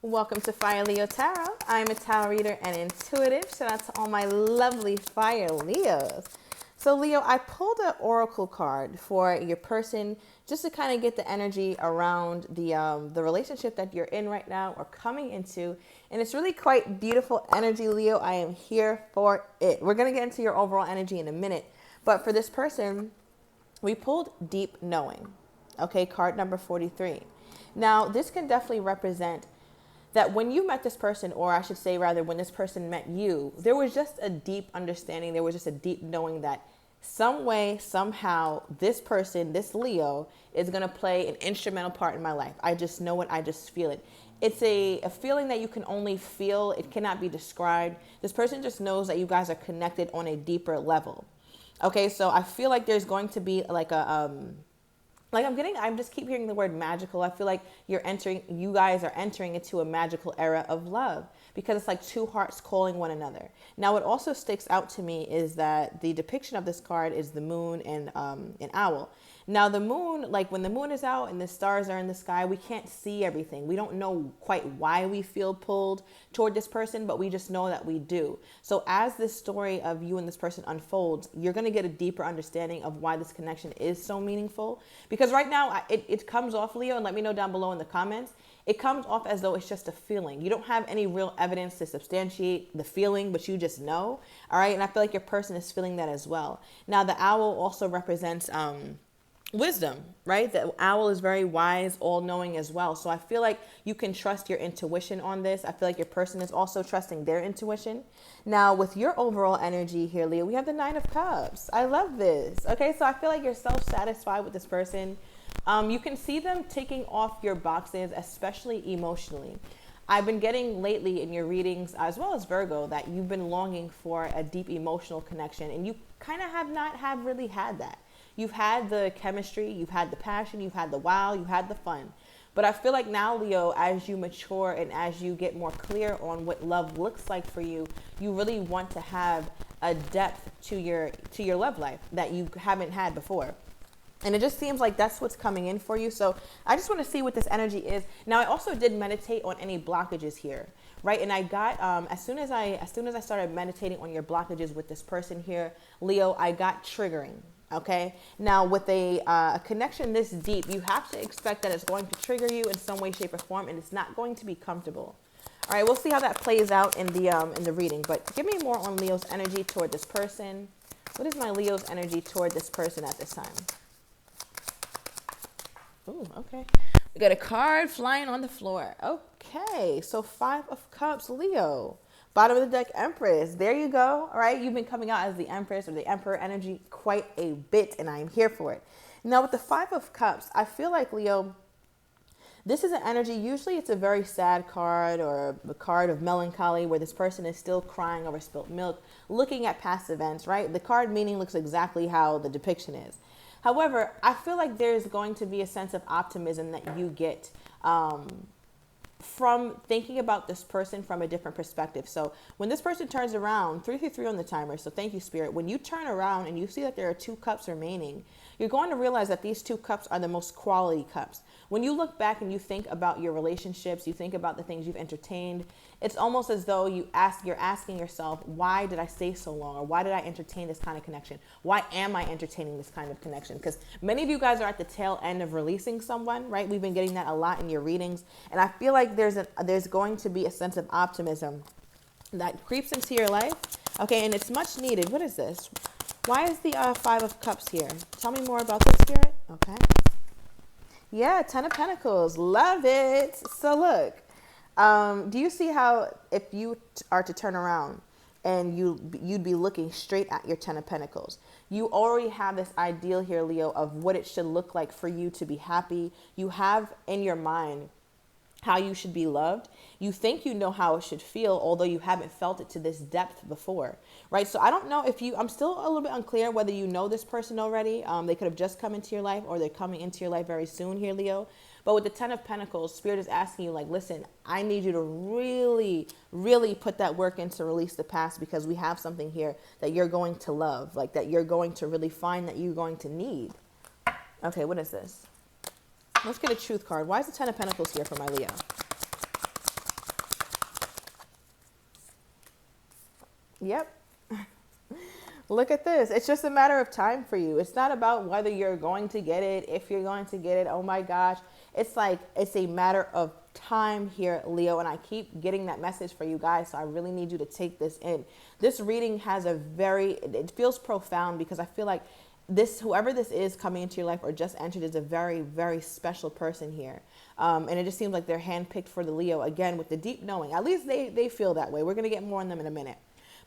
Welcome to Fire Leo Tarot. I'm a tarot reader and intuitive. Shout out to all my lovely Fire Leos. So Leo, I pulled an oracle card for your person just to kind of get the energy around the relationship that you're in right now or coming into. And it's really quite beautiful energy, Leo. I am here for it. We're going to get into your overall energy in a minute. But for this person, we pulled Deep Knowing. Okay, card number 43. Now, this can definitely represent that when you met this person, or I should say rather when this person met you, there was just a deep understanding, there was just a deep knowing that some way, somehow, this person, this Leo, is going to play an instrumental part in my life. I just know it, I just feel it. It's a feeling that you can only feel, it cannot be described. This person just knows that you guys are connected on a deeper level. Okay, so I feel like there's going to be like I just keep hearing the word magical. I feel like you guys are entering into a magical era of love because it's like two hearts calling one another. Now, what also sticks out to me is that the depiction of this card is the moon and an owl. Now, the moon, like when the moon is out and the stars are in the sky, we can't see everything. We don't know quite why we feel pulled toward this person, but we just know that we do. So as this story of you and this person unfolds, you're going to get a deeper understanding of why this connection is so meaningful. Because right now, it comes off, Leo, and let me know down below in the comments, it comes off as though it's just a feeling. You don't have any real evidence to substantiate the feeling, but you just know. All right. And I feel like your person is feeling that as well. Now, the owl also represents wisdom, right? The owl is very wise, all-knowing as well. So I feel like you can trust your intuition on this. I feel like your person is also trusting their intuition. Now, with your overall energy here, Leo, we have the Nine of Cups. I love this. Okay, so I feel like you're self-satisfied with this person. You can see them taking off your boxes, especially emotionally. I've been getting lately in your readings, as well as Virgo, that you've been longing for a deep emotional connection, and you kind of have really had that. You've had the chemistry, you've had the passion, you've had the wow, you've had the fun. But I feel like now, Leo, as you mature and as you get more clear on what love looks like for you, you really want to have a depth to your love life that you haven't had before. And it just seems like that's what's coming in for you. So I just want to see what this energy is. Now, I also did meditate on any blockages here, right? And I got, as soon as I started meditating on your blockages with this person here, Leo, I got triggering. Okay. Now, with a connection this deep, you have to expect that it's going to trigger you in some way, shape, or form, and it's not going to be comfortable. All right. We'll see how that plays out in the reading. But give me more on Leo's energy toward this person. What is my Leo's energy toward this person at this time? Ooh, okay. We got a card flying on the floor. Okay. So 5 of Cups, Leo. Bottom of the deck, Empress. There you go. All right. You've been coming out as the Empress or the Emperor energy quite a bit, and I'm here for it. Now, with the 5 of Cups, I feel like, Leo, this is an energy. Usually it's a very sad card or a card of melancholy where this person is still crying over spilt milk, looking at past events, right? The card meaning looks exactly how the depiction is. However, I feel like there's going to be a sense of optimism that you get from thinking about this person from a different perspective. So when this person turns around, 333 on the timer, so thank you, Spirit. When you turn around and you see that there are 2 cups remaining, you're going to realize that these 2 cups are the most quality cups. When you look back and you think about your relationships, you think about the things you've entertained, it's almost as though you're asking yourself, why did I stay so long? Or why did I entertain this kind of connection? Why am I entertaining this kind of connection? Because many of you guys are at the tail end of releasing someone, right? We've been getting that a lot in your readings. And I feel like there's going to be a sense of optimism that creeps into your life. Okay, and it's much needed. What is this? Why is the 5 of Cups here? Tell me more about this, Spirit. Okay. Yeah, 10 of Pentacles. Love it. So look, do you see how if you are to turn around and you'd be looking straight at your 10 of Pentacles, you already have this ideal here, Leo, of what it should look like for you to be happy. You have in your mind how you should be loved. You think you know how it should feel, although you haven't felt it to this depth before, right? So I don't know I'm still a little bit unclear whether you know this person already. They could have just come into your life or they're coming into your life very soon here, Leo. But with the 10 of Pentacles, Spirit is asking you, like, listen, I need you to really, really put that work in to release the past, because we have something here that you're going to love, like that you're going to really find that you're going to need. Okay, what is this? Let's get a truth card. Why is the 10 of Pentacles here for my Leo? Yep. Look at this. It's just a matter of time for you. It's not about whether you're going to get it, if you're going to get it. Oh my gosh. It's like, it's a matter of time here, Leo. And I keep getting that message for you guys. So I really need you to take this in. This reading has it feels profound, because I feel like whoever this is coming into your life or just entered, is a very, very special person here. And it just seems like they're handpicked for the Leo, again, with the deep knowing. At least they feel that way. We're going to get more on them in a minute.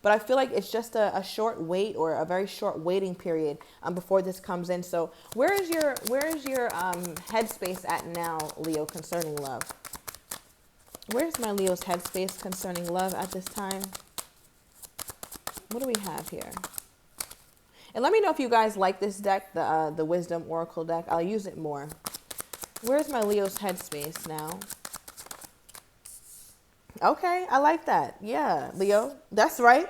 But I feel like it's just a short wait, or a very short waiting period before this comes in. So where is your headspace at now, Leo, concerning love? Where's my Leo's headspace concerning love at this time? What do we have here? And let me know if you guys like this deck, the Wisdom Oracle deck. I'll use it more. Where's my Leo's headspace now? Okay, I like that. Yeah, Leo, that's right.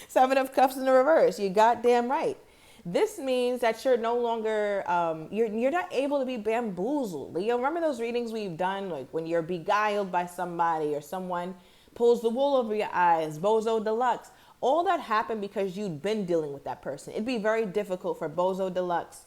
7 of Cups in the reverse. You goddamn right. This means that you're no longer, you're not able to be bamboozled. Leo, remember those readings we've done, like when you're beguiled by somebody or someone pulls the wool over your eyes, Bozo Deluxe. All that happened because you'd been dealing with that person. It'd be very difficult for Bozo Deluxe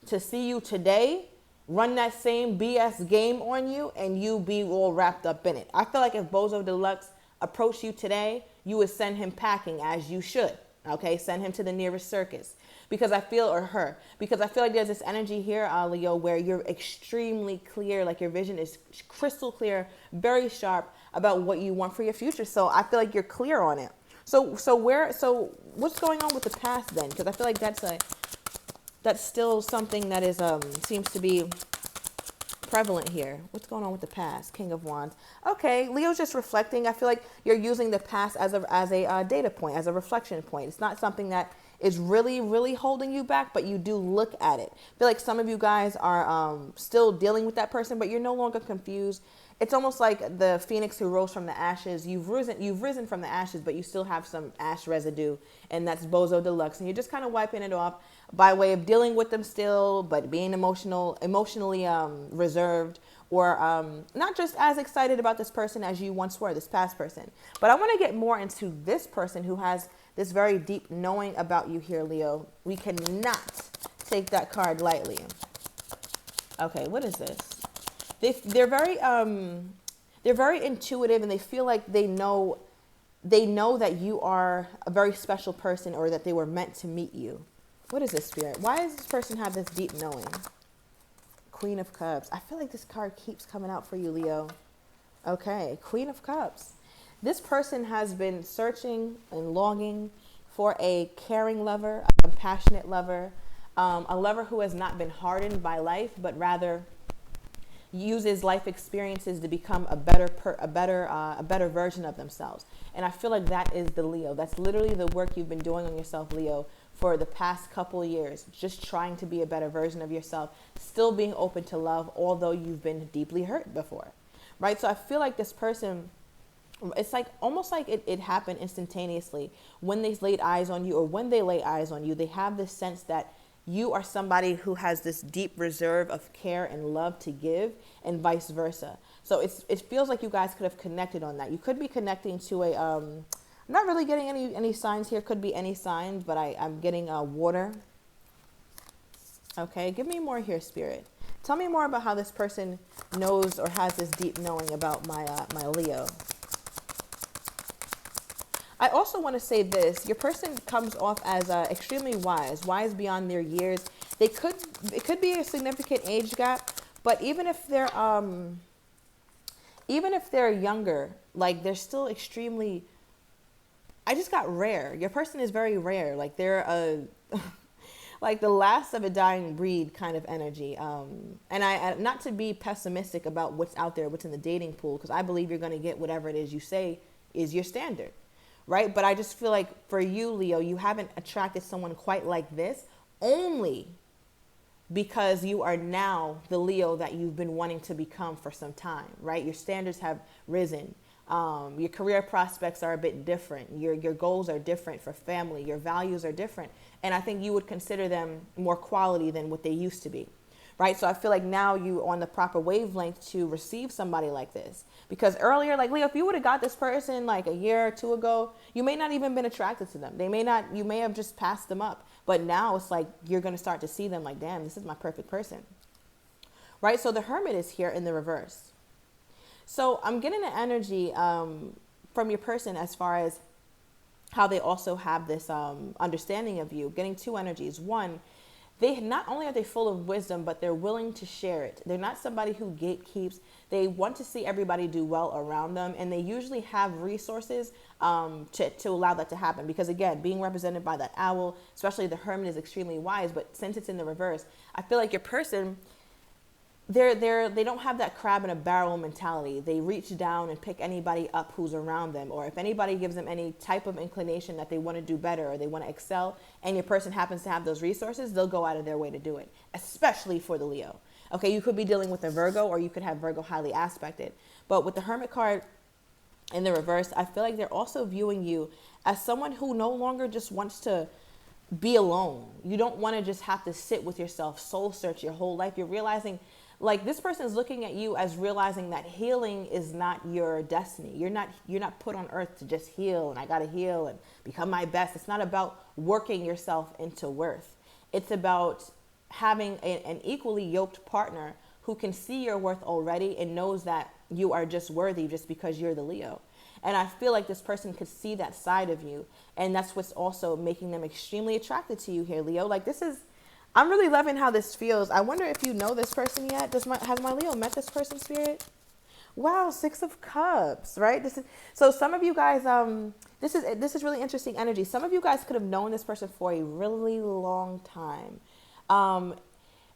to see you today, run that same BS game on you, and you be all wrapped up in it. I feel like if Bozo Deluxe approached you today, you would send him packing, as you should. Okay, send him to the nearest circus. Because I feel, or her, because I feel like there's this energy here, Leo, where you're extremely clear, like your vision is crystal clear, very sharp about what you want for your future. So I feel like you're clear on it. So what's going on with the past then? Because I feel like that's still something that is seems to be prevalent here. What's going on with the past? King of Wands. Okay, Leo's just reflecting. I feel like you're using the past as a data point, as a reflection point. It's not something that is really, really holding you back, but you do look at it. I feel like some of you guys are still dealing with that person, but you're no longer confused. It's almost like the phoenix who rose from the ashes. You've risen from the ashes, but you still have some ash residue, and that's Bozo Deluxe. And you're just kind of wiping it off by way of dealing with them still, but being emotionally reserved, or not just as excited about this person as you once were, this past person. But I want to get more into this person who has this very deep knowing about you here, Leo. We cannot take that card lightly. Okay, what is this? They're very intuitive, and they feel like they know that you are a very special person, or that they were meant to meet you. What is this, Spirit? Why does this person have this deep knowing? Queen of Cups. I feel like this card keeps coming out for you, Leo. Okay, Queen of Cups. This person has been searching and longing for a caring lover, a compassionate lover, a lover who has not been hardened by life, but rather uses life experiences to become a better version of themselves. And I feel like that is the Leo. That's literally the work you've been doing on yourself, Leo, for the past couple of years, just trying to be a better version of yourself, still being open to love, although you've been deeply hurt before, right? So I feel like this person, it's like almost like it happened instantaneously when they laid eyes on you, or when they lay eyes on you, they have this sense that you are somebody who has this deep reserve of care and love to give, and vice versa. So it feels like you guys could have connected on that. You could be connecting to I'm not really getting any signs here. Could be any signs, but I'm getting water. Okay, give me more here, Spirit. Tell me more about how this person knows, or has this deep knowing about my Leo. I also want to say this. Your person comes off as extremely wise beyond their years. It could be a significant age gap, but even if they're younger, like they're still extremely, I just got rare. Your person is very rare. Like they're like the last of a dying breed kind of energy. And I not to be pessimistic about what's out there, what's in the dating pool, because I believe you're going to get whatever it is you say is your standard. Right? But I just feel like for you, Leo, you haven't attracted someone quite like this, only because you are now the Leo that you've been wanting to become for some time, right? Your standards have risen. Your career prospects are a bit different. Your goals are different for family. Your values are different. And I think you would consider them more quality than what they used to be. right? So I feel like now you on the proper wavelength to receive somebody like this. Because earlier, like Leo, if you would have got this person like a year or two ago, you may not even been attracted to them. You may have just passed them up. But now it's like you're going to start to see them like, damn, this is my perfect person, right? So the Hermit is here in the reverse. So I'm getting an energy from your person as far as how they also have this understanding of you, getting two energies. One, they not only are they full of wisdom, but they're willing to share it. They're not somebody who gatekeeps. They want to see everybody do well around them, and they usually have resources to allow that to happen. Because again, being represented by that owl, especially the Hermit, is extremely wise. But since it's in the reverse, I feel like your person, they don't have that crab in a barrel mentality. They reach down and pick anybody up who's around them, or if anybody gives them any type of inclination that they want to do better or they want to excel, and your person happens to have those resources, they'll go out of their way to do it, especially for the Leo. Okay, you could be dealing with a Virgo, or you could have Virgo highly aspected. But with the Hermit card in the reverse, I feel like they're also viewing you as someone who no longer just wants to be alone. You don't want to just have to sit with yourself, soul search your whole life. You're realizing, like, this person is looking at you as realizing that healing is not your destiny. You're not put on earth to just heal, and I got to heal and become my best. It's not about working yourself into worth. It's about having an equally yoked partner who can see your worth already and knows that you are just worthy just because you're the Leo. And I feel like this person could see that side of you, and that's what's also making them extremely attracted to you here, Leo. Like, I'm really loving how this feels. I wonder if you know this person yet. Has my Leo met this person, Spirit? Wow, 6 of Cups, right? So some of you guys, this is really interesting energy. Some of you guys could have known this person for a really long time.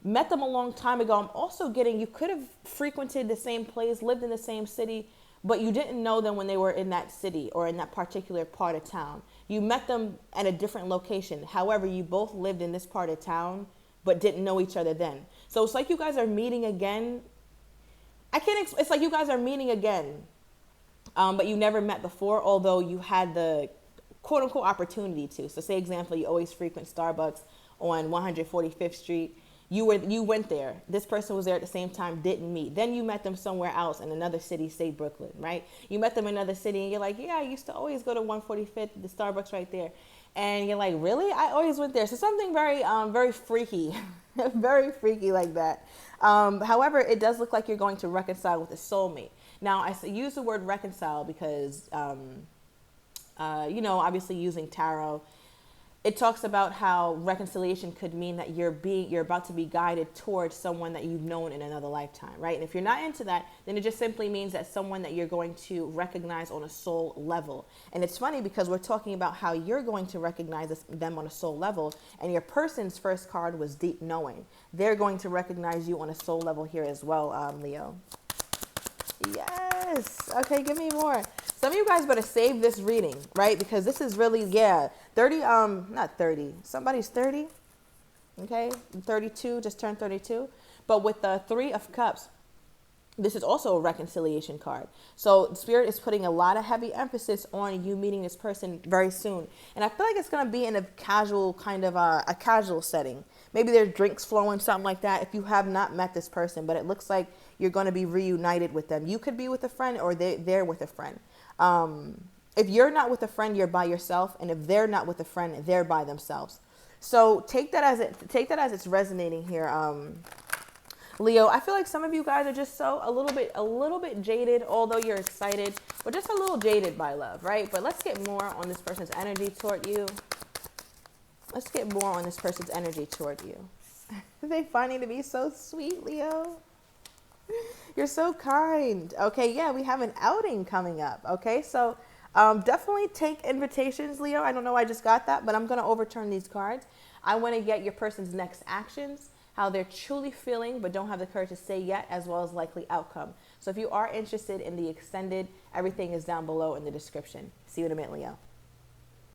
Met them a long time ago. I'm also getting, you could have frequented the same place, lived in the same city, but you didn't know them when they were in that city or in that particular part of town. You met them at a different location. However, you both lived in this part of town, but didn't know each other then. So it's like you guys are meeting again. It's like you guys are meeting again, but you never met before, although you had the quote unquote opportunity to. So say example, you always frequent Starbucks on 145th Street. You went there. This person was there at the same time, didn't meet. Then you met them somewhere else in another city, say Brooklyn, right? You met them in another city and you're like, yeah, I used to always go to 145th, the Starbucks right there. And you're like, really? I always went there. So something very, very freaky, very freaky like that. However, it does look like you're going to reconcile with a soulmate. Now, I use the word reconcile because, obviously using tarot, it talks about how reconciliation could mean that you're about to be guided towards someone that you've known in another lifetime, right? And if you're not into that, then it just simply means that someone that you're going to recognize on a soul level. And it's funny because we're talking about how you're going to recognize them on a soul level, and your person's first card was deep knowing. They're going to recognize you on a soul level here as well, Leo. Yes. Okay, give me more. Some of you guys better save this reading, right? Because this is really, 30, not 30. Somebody's 30, okay? 32, just turned 32. But with the 3 of Cups, this is also a reconciliation card. So Spirit is putting a lot of heavy emphasis on you meeting this person very soon. And I feel like it's going to be in a casual kind of a casual setting. Maybe there's drinks flowing, something like that, if you have not met this person. But it looks like you're going to be reunited with them. You could be with a friend, or they're with a friend. If you're not with a friend, you're by yourself. And if they're not with a friend, they're by themselves. So take that as it's resonating here. Leo, I feel like some of you guys are just a little bit jaded, although you're excited, but just a little jaded by love, right? But let's get more on this person's energy toward you. Let's get more on this person's energy toward you. They finding to be so sweet, Leo. You're so kind. Okay, yeah, we have an outing coming up. Okay, so definitely take invitations, Leo. I don't know why I just got that, but I'm going to overturn these cards. I want to get your person's next actions, how they're truly feeling but don't have the courage to say yet, as well as likely outcome. So if you are interested in the extended, everything is down below in the description. See you in a minute, Leo.